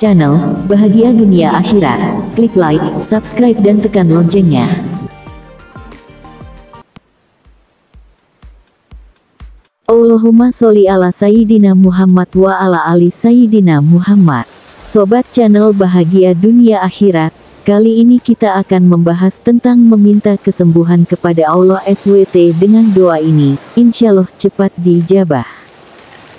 channel Bahagia Dunia Akhirat. Klik like, subscribe dan tekan loncengnya. Allahumma sholli ala Sayyidina Muhammad wa ala ali Sayyidina Muhammad. Sobat channel Bahagia Dunia Akhirat, kali ini kita akan membahas tentang meminta kesembuhan kepada Allah SWT dengan doa ini, insyaallah cepat diijabah.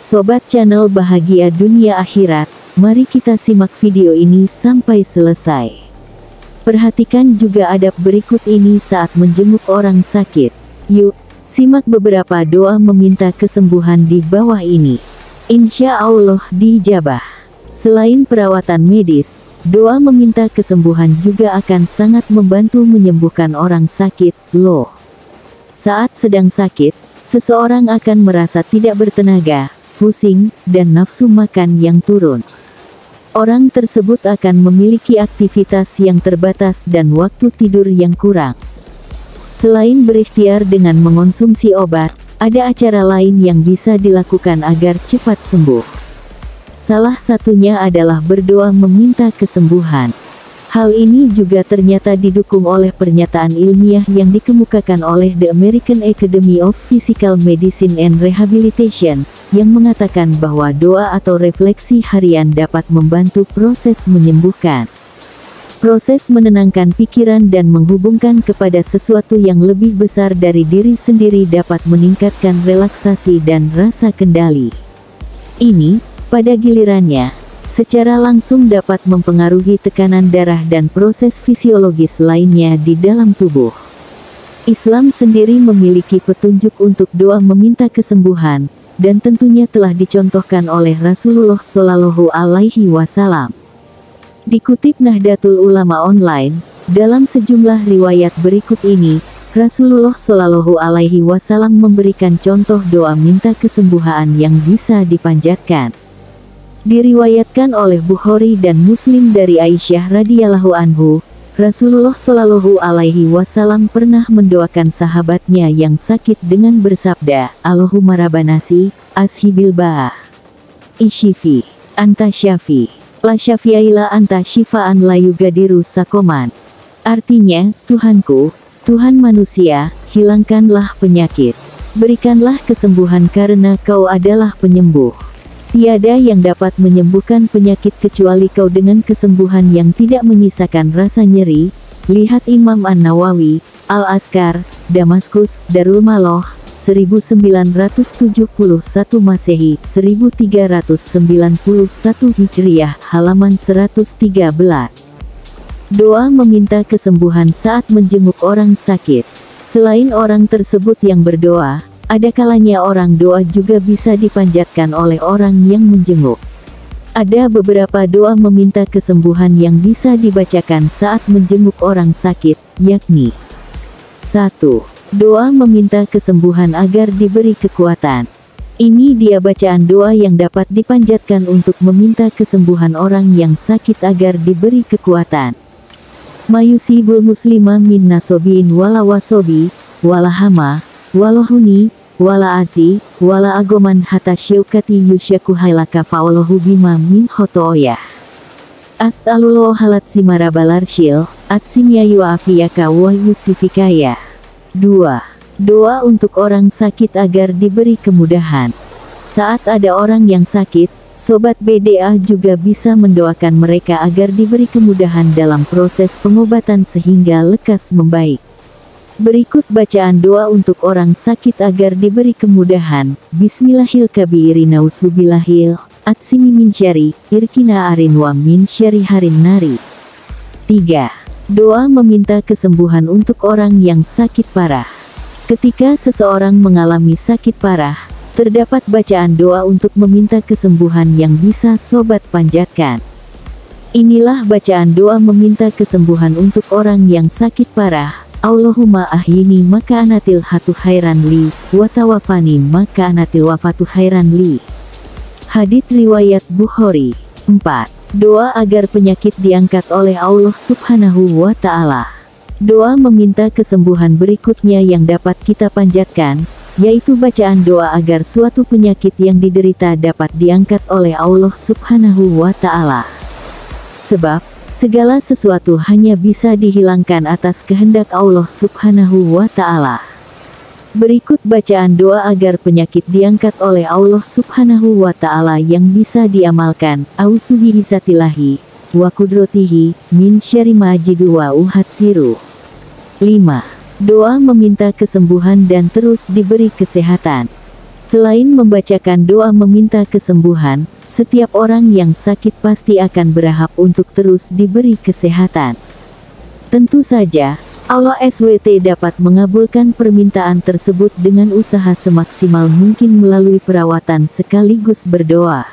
Sobat channel Bahagia Dunia Akhirat, mari kita simak video ini sampai selesai. Perhatikan juga adab berikut ini saat menjenguk orang sakit. Yuk, simak beberapa doa meminta kesembuhan di bawah ini. Insya Allah diijabah. Selain perawatan medis, doa meminta kesembuhan juga akan sangat membantu menyembuhkan orang sakit, loh. Saat sedang sakit, seseorang akan merasa tidak bertenaga, pusing, dan nafsu makan yang turun. Orang tersebut akan memiliki aktivitas yang terbatas dan waktu tidur yang kurang. Selain berikhtiar dengan mengonsumsi obat, ada acara lain yang bisa dilakukan agar cepat sembuh. Salah satunya adalah berdoa meminta kesembuhan. Hal ini juga ternyata didukung oleh pernyataan ilmiah yang dikemukakan oleh The American Academy of Physical Medicine and Rehabilitation, yang mengatakan bahwa doa atau refleksi harian dapat membantu proses menyembuhkan. Proses menenangkan pikiran dan menghubungkan kepada sesuatu yang lebih besar dari diri sendiri dapat meningkatkan relaksasi dan rasa kendali. Ini, pada gilirannya, secara langsung dapat mempengaruhi tekanan darah dan proses fisiologis lainnya di dalam tubuh. Islam sendiri memiliki petunjuk untuk doa meminta kesembuhan, dan tentunya telah dicontohkan oleh Rasulullah Shallallahu Alaihi Wasallam. Dikutip Nahdlatul Ulama Online, dalam sejumlah riwayat berikut ini, Rasulullah Shallallahu Alaihi Wasallam memberikan contoh doa minta kesembuhan yang bisa dipanjatkan. Diriwayatkan oleh Bukhari dan Muslim dari Aisyah radhiyallahu anhu, Rasulullah Shallallahu Alaihi Wasallam pernah mendoakan sahabatnya yang sakit dengan bersabda, Allahumma rabbanasi, ashibil ba'a, ishifi, anta syafi, la syafi'ila anta syifaan la yugadiru sakoman. Artinya, Tuhanku, Tuhan manusia, hilangkanlah penyakit, berikanlah kesembuhan karena Kau adalah penyembuh. Tiada yang dapat menyembuhkan penyakit kecuali Kau dengan kesembuhan yang tidak menyisakan rasa nyeri. Lihat Imam An-Nawawi, Al-Azkar, Damaskus, Darul Maloh, 1971 Masehi, 1391 Hijriah, halaman 113. Doa meminta kesembuhan saat menjenguk orang sakit. Selain orang tersebut yang berdoa, ada kalanya orang doa juga bisa dipanjatkan oleh orang yang menjenguk. Ada beberapa doa meminta kesembuhan yang bisa dibacakan saat menjenguk orang sakit, yakni 1. Doa meminta kesembuhan agar diberi kekuatan. Ini dia bacaan doa yang dapat dipanjatkan untuk meminta kesembuhan orang yang sakit agar diberi kekuatan. Mayusibul muslima min nasobin wala wasobi, wala hama, walohuni, wala azi, wala agoman hatta syaukati yusyaku hailaka fa'alahu bima min khoto'oyah. As'alullah halat simarabalarshil, atsimya yu'afiyaka wa yusifikaya. 2. Doa untuk orang sakit agar diberi kemudahan. Saat ada orang yang sakit, Sobat BDA juga bisa mendoakan mereka agar diberi kemudahan dalam proses pengobatan sehingga lekas membaik. Berikut bacaan doa untuk orang sakit agar diberi kemudahan. Bismillahirrahmanirrahim. Atsimi min syari, irkina arin wa min syari harin nari. 3. Doa meminta kesembuhan untuk orang yang sakit parah. Ketika seseorang mengalami sakit parah, terdapat bacaan doa untuk meminta kesembuhan yang bisa sobat panjatkan. Inilah bacaan doa meminta kesembuhan untuk orang yang sakit parah. Allahumma ahyini maka anatil hatu khairan li, wa tawafani maka anatil wafatu khairan li. Hadits riwayat Bukhari. 4. Doa agar penyakit diangkat oleh Allah Subhanahu wa Ta'ala. Doa meminta kesembuhan berikutnya yang dapat kita panjatkan, yaitu bacaan doa agar suatu penyakit yang diderita dapat diangkat oleh Allah Subhanahu wa Ta'ala. Sebab, segala sesuatu hanya bisa dihilangkan atas kehendak Allah Subhanahu wa Ta'ala. Berikut bacaan doa agar penyakit diangkat oleh Allah Subhanahu wa Ta'ala yang bisa diamalkan. Auzubillahi wa qudratihi min syarri ma ajidu wa uhatsiru. 5. Doa meminta kesembuhan dan terus diberi kesehatan. Selain membacakan doa meminta kesembuhan, setiap orang yang sakit pasti akan berharap untuk terus diberi kesehatan. Tentu saja, Allah SWT dapat mengabulkan permintaan tersebut dengan usaha semaksimal mungkin melalui perawatan sekaligus berdoa.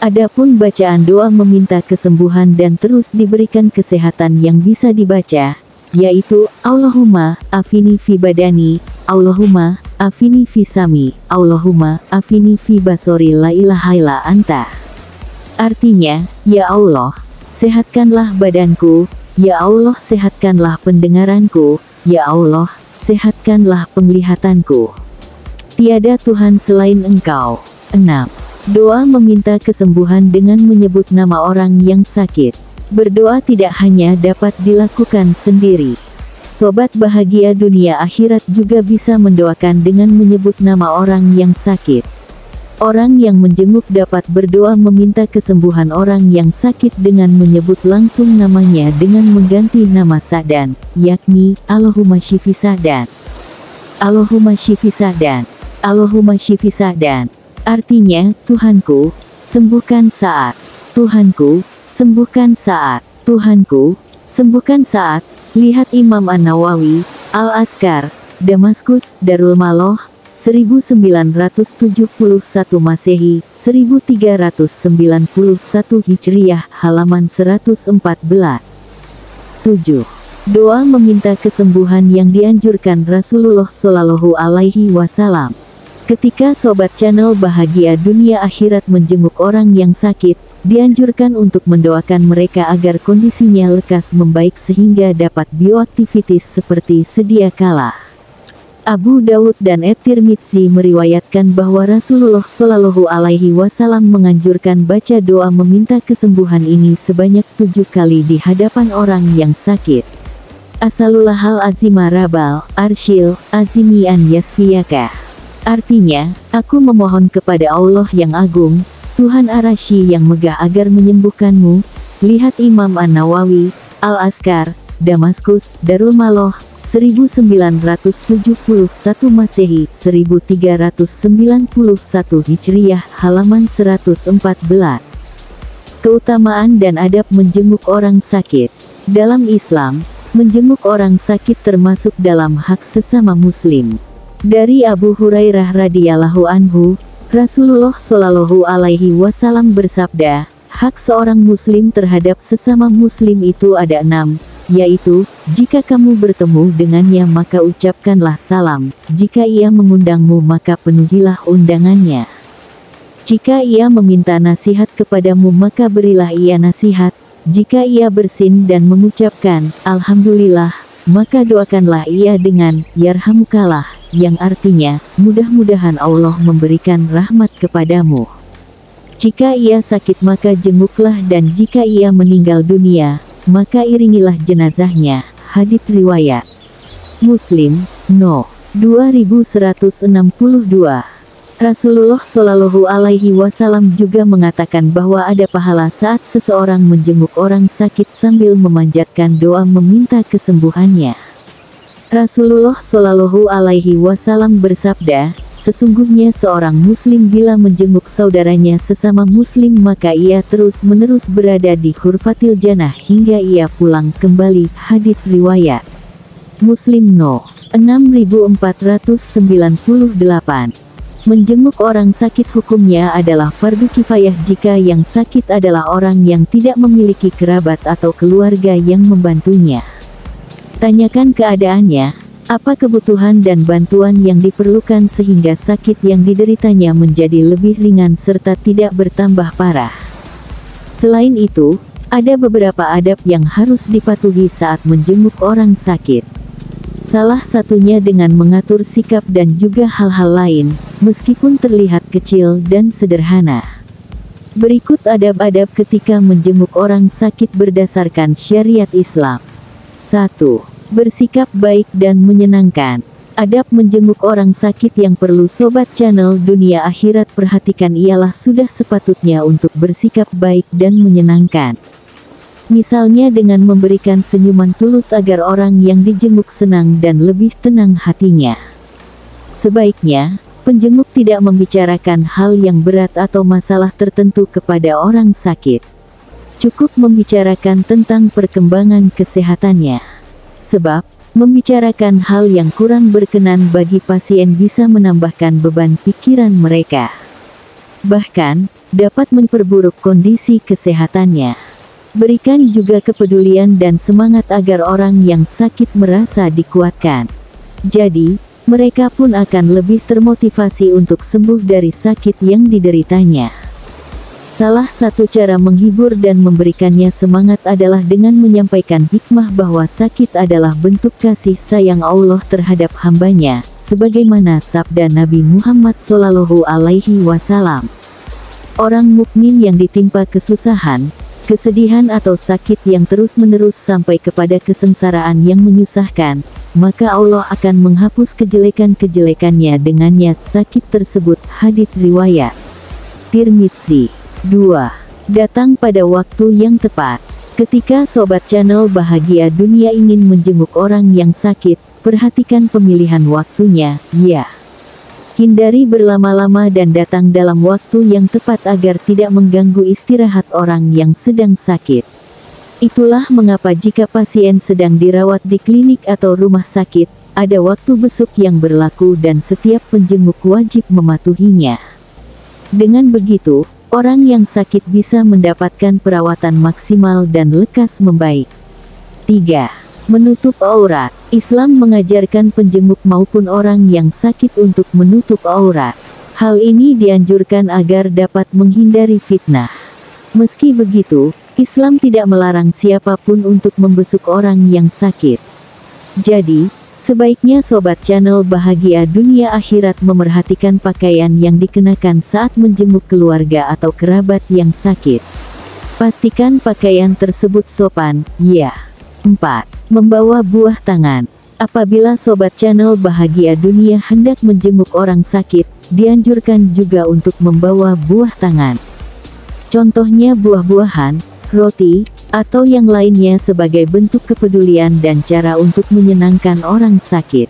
Adapun bacaan doa meminta kesembuhan dan terus diberikan kesehatan yang bisa dibaca, yaitu Allahumma afini fi badani, Allahumma afini fi sami, Allahumma afini fi basori la ilaha illa anta. Artinya, ya Allah, sehatkanlah badanku, ya Allah sehatkanlah pendengaranku, ya Allah, sehatkanlah penglihatanku. Tiada Tuhan selain Engkau. 6. Doa meminta kesembuhan dengan menyebut nama orang yang sakit. Berdoa tidak hanya dapat dilakukan sendiri. Sobat bahagia dunia akhirat juga bisa mendoakan dengan menyebut nama orang yang sakit. Orang yang menjenguk dapat berdoa meminta kesembuhan orang yang sakit dengan menyebut langsung namanya dengan mengganti nama Sa'dan, yakni Allahumma syifi Sa'dan. Allahumma syifi Sa'dan. Allahumma syifi Sa'dan. Artinya, Tuhanku, sembuhkan Sa'ad. Tuhanku, sembuhkan Sa'ad. Tuhanku, sembuhkan Sa'ad. Lihat Imam An-Nawawi, Al-Azkar, Damaskus, Darul Maloh, 1971 Masehi, 1391 Hijriyah, halaman 114. 7. Doa meminta kesembuhan yang dianjurkan Rasulullah Shallallahu Alaihi Wasallam. Ketika sobat channel Bahagia Dunia Akhirat menjenguk orang yang sakit, dianjurkan untuk mendoakan mereka agar kondisinya lekas membaik sehingga dapat bioaktivitas seperti sedia kala. Abu Dawud dan At-Tirmidzi meriwayatkan bahwa Rasulullah Shallallahu Alaihi Wasallam menganjurkan baca doa meminta kesembuhan ini sebanyak 7 kali di hadapan orang yang sakit. Asalullahal azima rabal arshil azimian yasfiyaka. Artinya, aku memohon kepada Allah yang agung, Tuhan Arasy yang megah agar menyembuhkanmu. Lihat Imam An-Nawawi, Al-Azkar, Damaskus, Darul Maloh, 1971 Masehi, 1391 Hijriyah, halaman 114. Keutamaan dan adab menjenguk orang sakit. Dalam Islam, menjenguk orang sakit termasuk dalam hak sesama muslim. Dari Abu Hurairah radhiyallahu anhu, Rasulullah Shallallahu Alaihi Wasallam bersabda, hak seorang muslim terhadap sesama muslim itu ada 6, yaitu, jika kamu bertemu dengannya maka ucapkanlah salam, jika ia mengundangmu maka penuhilah undangannya. Jika ia meminta nasihat kepadamu maka berilah ia nasihat, jika ia bersin dan mengucapkan, Alhamdulillah, maka doakanlah ia dengan, Yarhamukallah, yang artinya, mudah-mudahan Allah memberikan rahmat kepadamu. Jika ia sakit maka jenguklah dan jika ia meninggal dunia, maka iringilah jenazahnya. Hadits riwayat Muslim, No. 2162. Rasulullah Shallallahu Alaihi Wasallam juga mengatakan bahwa ada pahala saat seseorang menjenguk orang sakit sambil memanjatkan doa meminta kesembuhannya. Rasulullah Shallallahu Alaihi Wasallam bersabda, sesungguhnya seorang muslim bila menjenguk saudaranya sesama muslim maka ia terus-menerus berada di khurfatil jannah hingga ia pulang kembali. Hadits riwayat Muslim No. 6498. Menjenguk orang sakit hukumnya adalah fardu kifayah jika yang sakit adalah orang yang tidak memiliki kerabat atau keluarga yang membantunya. Tanyakan keadaannya, apa kebutuhan dan bantuan yang diperlukan sehingga sakit yang dideritanya menjadi lebih ringan serta tidak bertambah parah. Selain itu, ada beberapa adab yang harus dipatuhi saat menjenguk orang sakit. Salah satunya dengan mengatur sikap dan juga hal-hal lain, meskipun terlihat kecil dan sederhana. Berikut adab-adab ketika menjenguk orang sakit berdasarkan syariat Islam. 1. Bersikap baik dan menyenangkan. Adab menjenguk orang sakit yang perlu Sobat Channel Dunia Akhirat perhatikan ialah sudah sepatutnya untuk bersikap baik dan menyenangkan. Misalnya dengan memberikan senyuman tulus agar orang yang dijenguk senang dan lebih tenang hatinya. Sebaiknya, penjenguk tidak membicarakan hal yang berat atau masalah tertentu kepada orang sakit. Cukup membicarakan tentang perkembangan kesehatannya. Sebab, membicarakan hal yang kurang berkenan bagi pasien bisa menambahkan beban pikiran mereka. Bahkan, dapat memperburuk kondisi kesehatannya. Berikan juga kepedulian dan semangat agar orang yang sakit merasa dikuatkan. Jadi, mereka pun akan lebih termotivasi untuk sembuh dari sakit yang dideritanya. Salah satu cara menghibur dan memberikannya semangat adalah dengan menyampaikan hikmah bahwa sakit adalah bentuk kasih sayang Allah terhadap hambanya, sebagaimana sabda Nabi Muhammad SAW. Orang mukmin yang ditimpa kesusahan, kesedihan atau sakit yang terus-menerus sampai kepada kesengsaraan yang menyusahkan, maka Allah akan menghapus kejelekan-kejelekannya dengan niat sakit tersebut. Hadits riwayat Tirmidzi. 2. Datang pada waktu yang tepat. Ketika Sobat Channel Bahagia Dunia ingin menjenguk orang yang sakit, perhatikan pemilihan waktunya, ya. Hindari berlama-lama dan datang dalam waktu yang tepat agar tidak mengganggu istirahat orang yang sedang sakit. Itulah mengapa jika pasien sedang dirawat di klinik atau rumah sakit, ada waktu besuk yang berlaku dan setiap penjenguk wajib mematuhinya. Dengan begitu, orang yang sakit bisa mendapatkan perawatan maksimal dan lekas membaik. 3. Menutup aurat. Islam mengajarkan penjenguk maupun orang yang sakit untuk menutup aurat. Hal ini dianjurkan agar dapat menghindari fitnah. Meski begitu, Islam tidak melarang siapapun untuk membesuk orang yang sakit. Jadi, sebaiknya Sobat Channel Bahagia Dunia Akhirat memerhatikan pakaian yang dikenakan saat menjenguk keluarga atau kerabat yang sakit. Pastikan pakaian tersebut sopan, ya. 4. Membawa buah tangan. Apabila Sobat Channel Bahagia Dunia hendak menjenguk orang sakit, dianjurkan juga untuk membawa buah tangan. Contohnya buah-buahan, roti, atau yang lainnya sebagai bentuk kepedulian dan cara untuk menyenangkan orang sakit.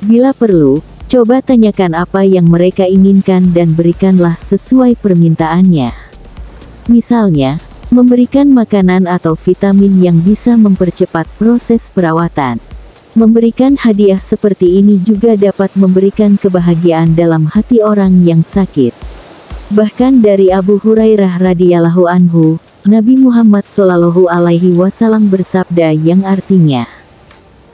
Bila perlu, coba tanyakan apa yang mereka inginkan dan berikanlah sesuai permintaannya. Misalnya, memberikan makanan atau vitamin yang bisa mempercepat proses perawatan. Memberikan hadiah seperti ini juga dapat memberikan kebahagiaan dalam hati orang yang sakit. Bahkan dari Abu Hurairah radhiyallahu anhu, Nabi Muhammad SAW bersabda yang artinya,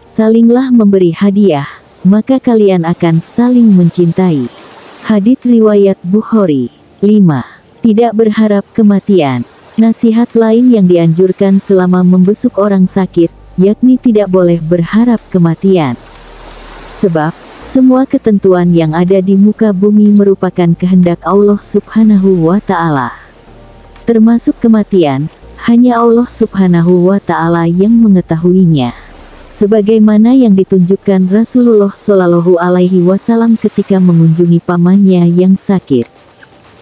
"Salinglah memberi hadiah, maka kalian akan saling mencintai." Hadits riwayat Bukhari. 5. Tidak berharap kematian. Nasihat lain yang dianjurkan selama membesuk orang sakit, yakni tidak boleh berharap kematian. Sebab, semua ketentuan yang ada di muka bumi merupakan kehendak Allah Subhanahu wa Ta'ala. Termasuk kematian, hanya Allah Subhanahu wa Ta'ala yang mengetahuinya. Sebagaimana yang ditunjukkan Rasulullah SAW ketika mengunjungi pamannya yang sakit.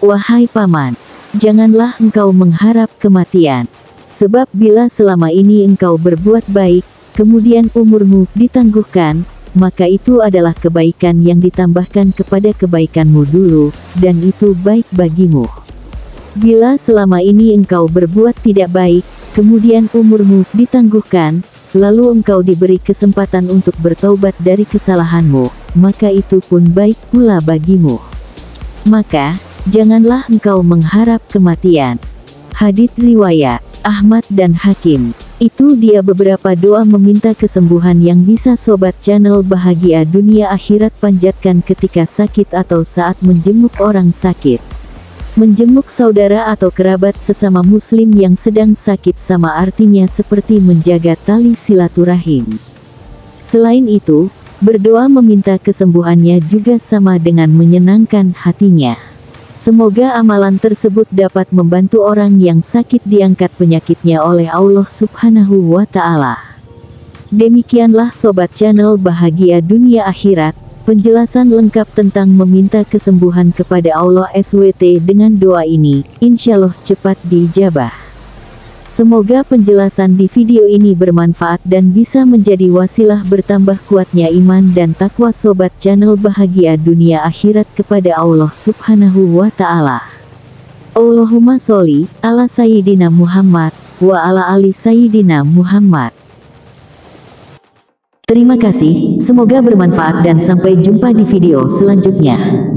"Wahai paman, janganlah engkau mengharap kematian. Sebab bila selama ini engkau berbuat baik, kemudian umurmu ditangguhkan, maka itu adalah kebaikan yang ditambahkan kepada kebaikanmu dulu, dan itu baik bagimu. Bila selama ini engkau berbuat tidak baik, kemudian umurmu ditangguhkan, lalu engkau diberi kesempatan untuk bertaubat dari kesalahanmu, maka itu pun baik pula bagimu. Maka, janganlah engkau mengharap kematian." Hadits riwayat Ahmad dan Hakim. Itu dia beberapa doa meminta kesembuhan yang bisa Sobat Channel Bahagia Dunia Akhirat panjatkan ketika sakit atau saat menjenguk orang sakit. Menjenguk saudara atau kerabat sesama muslim yang sedang sakit sama artinya seperti menjaga tali silaturahim. Selain itu, berdoa meminta kesembuhannya juga sama dengan menyenangkan hatinya. Semoga amalan tersebut dapat membantu orang yang sakit diangkat penyakitnya oleh Allah Subhanahu wa Ta'ala. Demikianlah Sobat Channel Bahagia Dunia Akhirat, penjelasan lengkap tentang meminta kesembuhan kepada Allah SWT dengan doa ini, insyaallah cepat diijabah. Semoga penjelasan di video ini bermanfaat dan bisa menjadi wasilah bertambah kuatnya iman dan takwa Sobat Channel Bahagia Dunia Akhirat kepada Allah Subhanahu wa Ta'ala. Allahumma sholli ala Sayyidina Muhammad wa ala ali Sayyidina Muhammad. Terima kasih, semoga bermanfaat dan sampai jumpa di video selanjutnya.